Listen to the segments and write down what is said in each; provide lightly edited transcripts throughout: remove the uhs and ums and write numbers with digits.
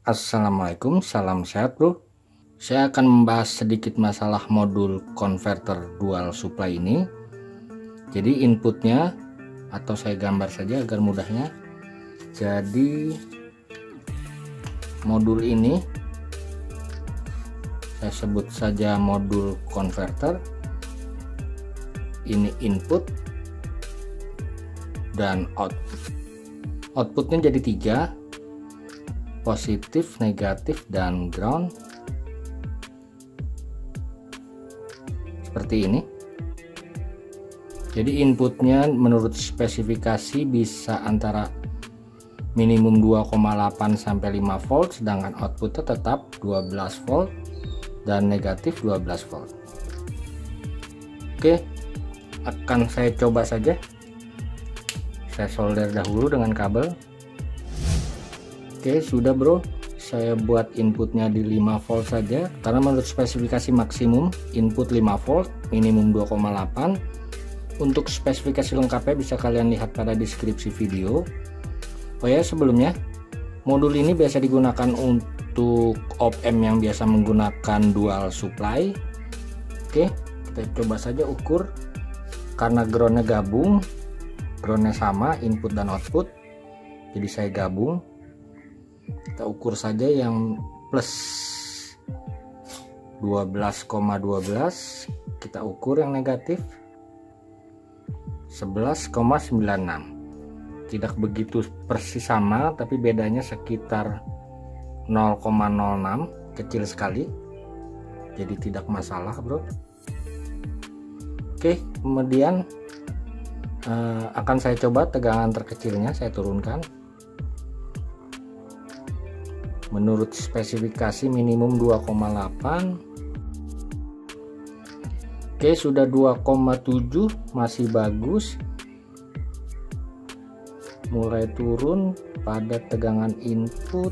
Assalamualaikum, salam sehat bro. Saya akan membahas sedikit masalah modul konverter dual supply ini. Jadi inputnya, atau saya gambar saja agar mudahnya. Jadi modul ini saya sebut saja modul konverter. Ini input dan output. Outputnya jadi 3, positif, negatif, dan ground, seperti ini. Jadi inputnya menurut spesifikasi bisa antara minimum 2,8 sampai 5 volt, sedangkan outputnya tetap 12 volt dan negatif 12 volt. Oke, akan saya coba saja. Saya solder dahulu dengan kabel. Oke, sudah bro, saya buat inputnya di 5 volt saja karena menurut spesifikasi maksimum input 5 volt, minimum 2,8. Untuk spesifikasi lengkapnya bisa kalian lihat pada deskripsi video. Oh ya, sebelumnya modul ini biasa digunakan untuk op-amp yang biasa menggunakan dual supply. Oke, kita coba saja ukur. Karena groundnya gabung, groundnya sama input dan output, jadi saya gabung. Kita ukur saja yang plus 12,12, kita ukur yang negatif 11,96. Tidak begitu persis sama, tapi bedanya sekitar 0,06, kecil sekali, jadi tidak masalah bro. Oke, kemudian akan saya coba tegangan terkecilnya saya turunkan. Menurut spesifikasi minimum 2,8. Oke, sudah 2,7, masih bagus. Mulai turun pada tegangan input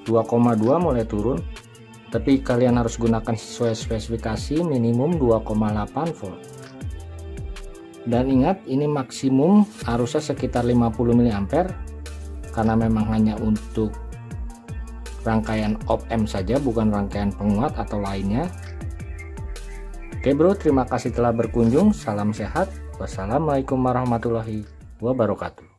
2,2, mulai turun. Tapi kalian harus gunakan sesuai spesifikasi minimum 2,8 volt. Dan ingat, ini maksimum arusnya sekitar 50 mA. Karena memang hanya untuk rangkaian op-amp saja, bukan rangkaian penguat atau lainnya. Oke bro, terima kasih telah berkunjung. Salam sehat. Wassalamualaikum warahmatullahi wabarakatuh.